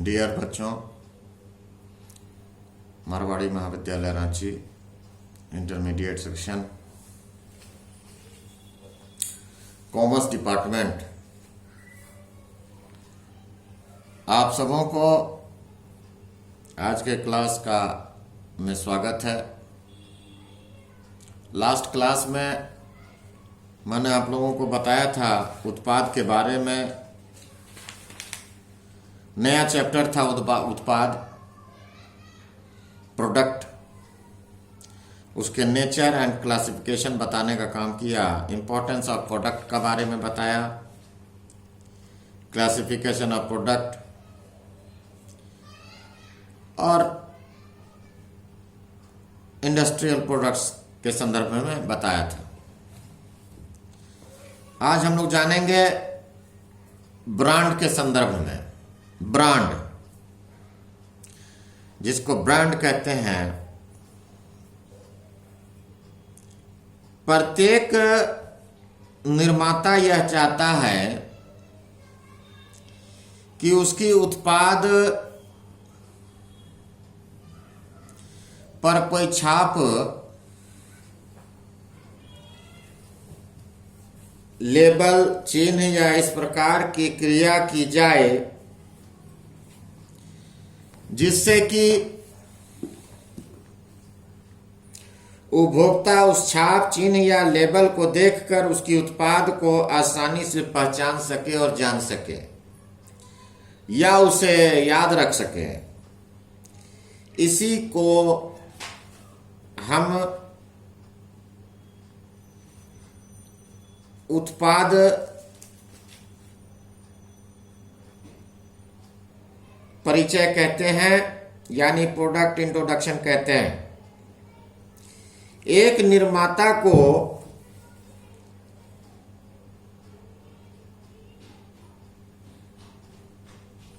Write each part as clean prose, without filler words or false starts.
Dear बच्चों, मारवाड़ी महाविद्यालय Ranchi intermediate section commerce department, आप सबों को आज के क्लास का में स्वागत है। लास्ट क्लास में मैंने आप लोगों को बताया था उत्पाद के बारे में। नया चैप्टर था उत्पाद, प्रोडक्ट, उसके नेचर एंड क्लासिफिकेशन बताने का काम किया। इंपॉर्टेंस ऑफ प्रोडक्ट के बारे में बताया, क्लासिफिकेशन ऑफ प्रोडक्ट और इंडस्ट्रियल प्रोडक्ट्स के संदर्भ में बताया था। आज हम लोग जानेंगे ब्रांड के संदर्भ में। ब्रांड, जिसको ब्रांड कहते हैं, प्रत्येक निर्माता यह चाहता है कि उसकी उत्पाद पर कोई छाप, लेबल, चिन्ह या इस प्रकार की क्रिया की जाए जिससे कि उपभोक्ता उस छाप, चिन्ह या लेबल को देखकर उसकी उत्पाद को आसानी से पहचान सके और जान सके या उसे याद रख सके। इसी को हम उत्पाद परिचय कहते हैं, यानी प्रोडक्ट इंट्रोडक्शन कहते हैं। एक निर्माता को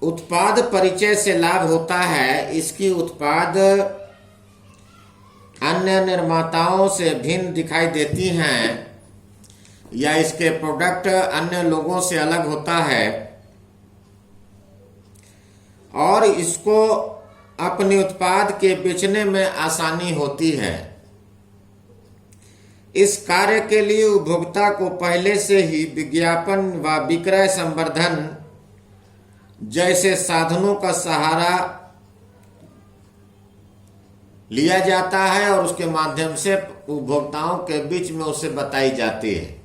उत्पाद परिचय से लाभ होता है। इसकी उत्पाद अन्य निर्माताओं से भिन्न दिखाई देती हैं या इसके प्रोडक्ट अन्य लोगों से अलग होता है और इसको अपने उत्पाद के बेचने में आसानी होती है। इस कार्य के लिए उपभोक्ता को पहले से ही विज्ञापन व विक्रय संवर्धन जैसे साधनों का सहारा लिया जाता है और उसके माध्यम से उपभोक्ताओं के बीच में उसे बताई जाती है।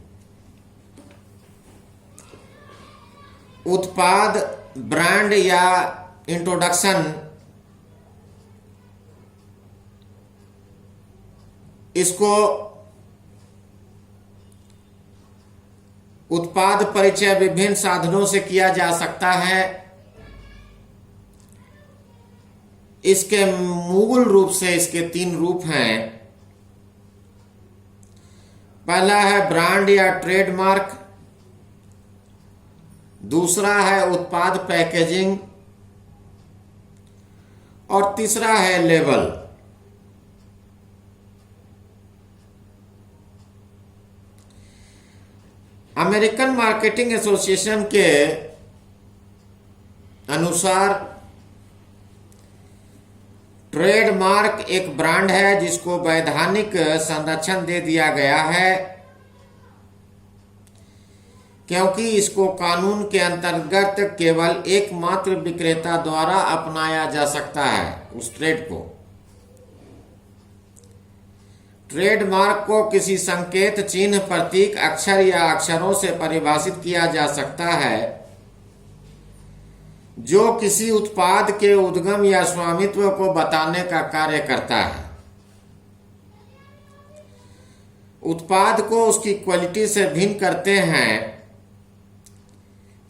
उत्पाद, ब्रांड या इंट्रोडक्शन, इसको उत्पाद परिचय विभिन्न साधनों से किया जा सकता है। इसके मूल रूप से इसके 3 रूप हैं। पहला है ब्रांड या ट्रेडमार्क, दूसरा है उत्पाद पैकेजिंग और तीसरा है लेबल। अमेरिकन मार्केटिंग एसोसिएशन के अनुसार ट्रेडमार्क एक ब्रांड है जिसको वैधानिक संरक्षण दे दिया गया है, क्योंकि इसको कानून के अंतर्गत केवल एकमात्र विक्रेता द्वारा अपनाया जा सकता है उस ट्रेड को। ट्रेडमार्क को किसी संकेत, चिन्ह, प्रतीक, अक्षर या अक्षरों से परिभाषित किया जा सकता है जो किसी उत्पाद के उद्गम या स्वामित्व को बताने का कार्य करता है। उत्पाद को उसकी क्वालिटी से भिन्न करते हैं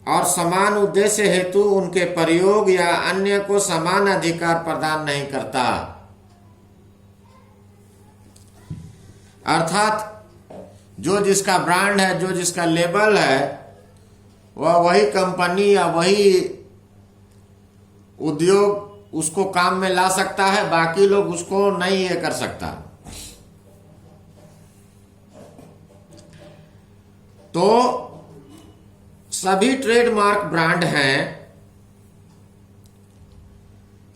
और समान उद्देश्य हेतु उनके प्रयोग या अन्य को समान अधिकार प्रदान नहीं करता। अर्थात जो जिसका ब्रांड है, जो जिसका लेबल है, वह वही कंपनी या वही उद्योग उसको काम में ला सकता है, बाकी लोग उसको नहीं ये कर सकता। तो सभी ट्रेडमार्क ब्रांड हैं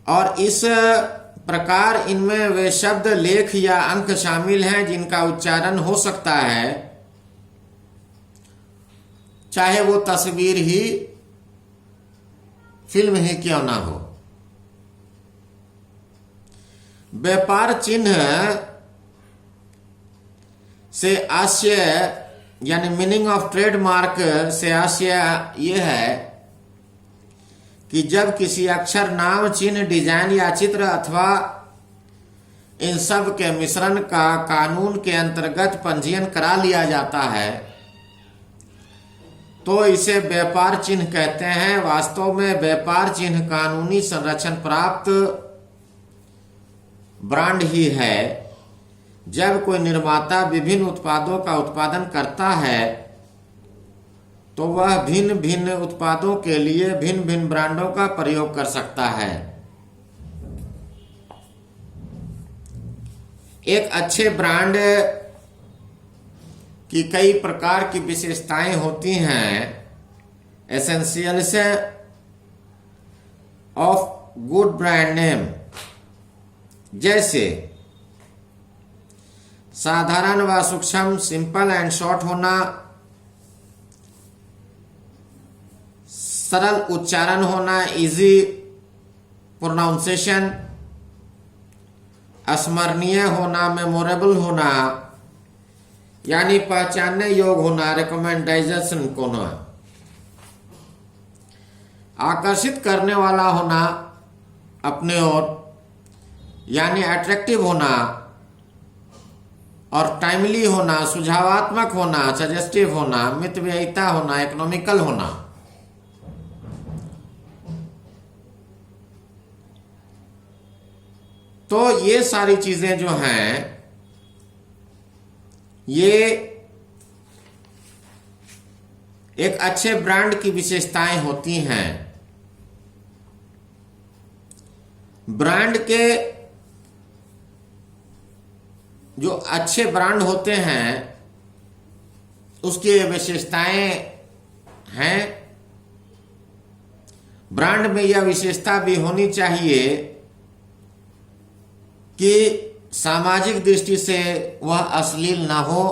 और इस प्रकार इनमें वे शब्द, लेख या अंक शामिल हैं जिनका उच्चारण हो सकता है, चाहे वो तस्वीर ही, फिल्म ही क्यों ना हो। व्यापार चिन्ह से आशय यानी मीनिंग ऑफ ट्रेडमार्क से आशय यह है कि जब किसी अक्षर, नाम, चिन्ह, डिजाइन या चित्र अथवा इन सब के मिश्रण का कानून के अंतर्गत पंजीयन करा लिया जाता है तो इसे व्यापार चिन्ह कहते हैं। वास्तव में व्यापार चिन्ह कानूनी संरक्षण प्राप्त ब्रांड ही है। जब कोई निर्माता विभिन्न उत्पादों का उत्पादन करता है तो वह भिन्न भिन्न उत्पादों के लिए भिन्न भिन्न ब्रांडों का प्रयोग कर सकता है। एक अच्छे ब्रांड की कई प्रकार की विशेषताएं होती हैं। Essentials of good brand name, जैसे साधारण व सूक्ष्म, सिंपल एंड शॉर्ट होना, सरल उच्चारण होना, इजी प्रोनाउंसिएशन, स्मरणीय होना, मेमोरेबल होना यानी पहचानने योग्य होना, रिकमेंडेशन होना, आकर्षित करने वाला होना अपने ओर यानी अट्रैक्टिव होना, और टाइमली होना, सुझावात्मक होना, सजेस्टिव होना, मितव्ययिता होना, इकोनॉमिकल होना। तो ये सारी चीजें जो हैं ये एक अच्छे ब्रांड की विशेषताएं होती हैं। ब्रांड के जो अच्छे ब्रांड होते हैं उसकी विशेषताएं हैं। ब्रांड में यह विशेषता भी होनी चाहिए कि सामाजिक दृष्टि से वह अश्लील ना हो।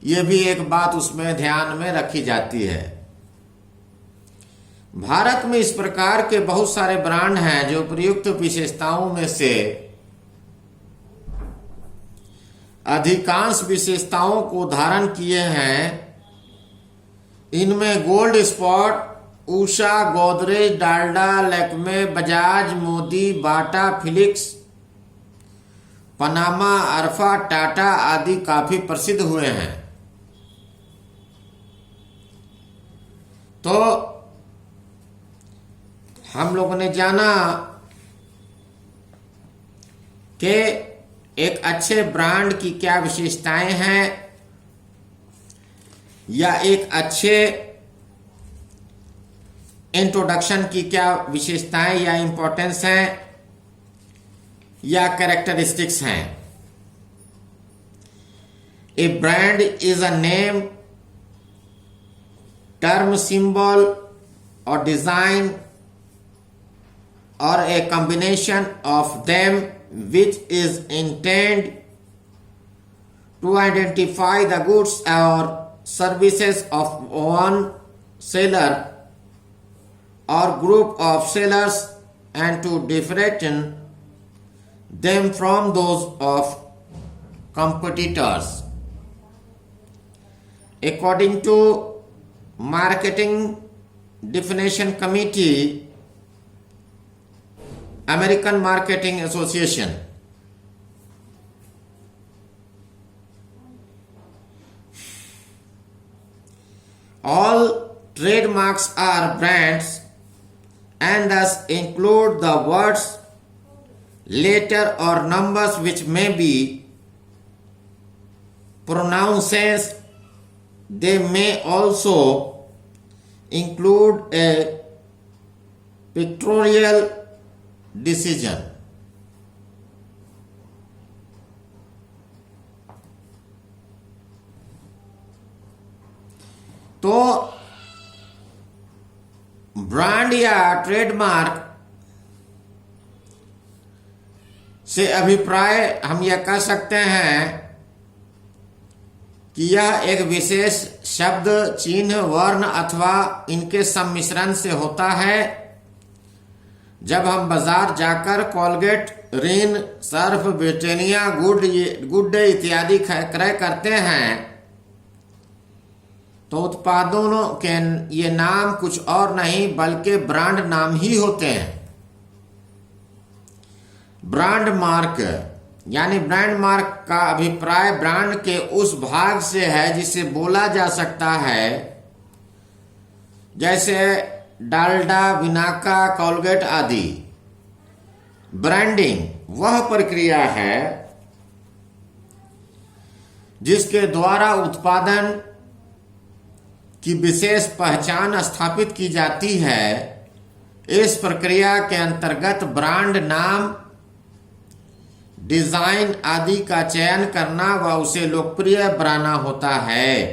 यह भी एक बात उसमें ध्यान में रखी जाती है। भारत में इस प्रकार के बहुत सारे ब्रांड हैं जो प्रयुक्त विशेषताओं में से अधिकांश विशेषताओं को धारण किए हैं। इनमें गोल्ड स्पॉट, उषा, गोदरेज, डालडा, लैक्मे, बजाज, मोदी, बाटा, फिलिप्स, पनामा, अल्फा, टाटा आदि काफी प्रसिद्ध हुए हैं। तो हम लोगों ने जाना कि एक अच्छे ब्रांड की क्या विशेषताएं हैं या एक अच्छे इंट्रोडक्शन की क्या विशेषताएं या इंपॉर्टेंस हैं या कैरेक्टरिस्टिक्स हैं। ए brand is a name, term, symbol और design or a combination of them which is intended to identify the goods or services of one seller or group of sellers and to differentiate them from those of competitors. According to Marketing Definition Committee, American Marketing Association, all trademarks are brands and thus include the words, letter or numbers which may be pronounced. They may also include a pictorial decision. तो brand या trademark से अभिप्राय हम यह कह सकते हैं कि यह एक विशेष शब्द, चिन्ह, वर्ण अथवा इनके सम्मिश्रण से होता है। जब हम बाजार जाकर कोलगेट, रिन, सर्फ, ब्रिटानिया, गुड डे इत्यादि क्रय करते हैं तो उत्पादों के ये नाम कुछ और नहीं बल्कि ब्रांड नाम ही होते हैं। ब्रांड मार्क यानी ब्रांड मार्क का अभिप्राय ब्रांड के उस भाग से है जिसे बोला जा सकता है, जैसे डालडा, बिनाका, कोलगेट आदि। ब्रांडिंग वह प्रक्रिया है जिसके द्वारा उत्पादन की विशेष पहचान स्थापित की जाती है। इस प्रक्रिया के अंतर्गत ब्रांड नाम, डिजाइन आदि का चयन करना व उसे लोकप्रिय बनाना होता है।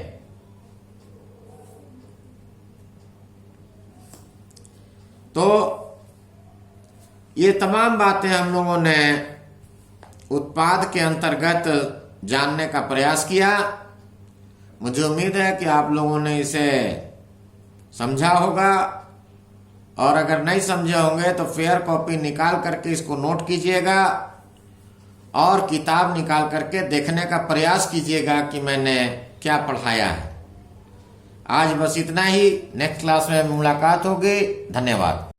तो ये तमाम बातें हम लोगों ने उत्पाद के अंतर्गत जानने का प्रयास किया। मुझे उम्मीद है कि आप लोगों ने इसे समझा होगा, और अगर नहीं समझे होंगे तो फेयर कॉपी निकाल करके इसको नोट कीजिएगा और किताब निकाल करके देखने का प्रयास कीजिएगा कि मैंने क्या पढ़ाया है। आज बस इतना ही। नेक्स्ट क्लास में मुलाकात होगी। धन्यवाद।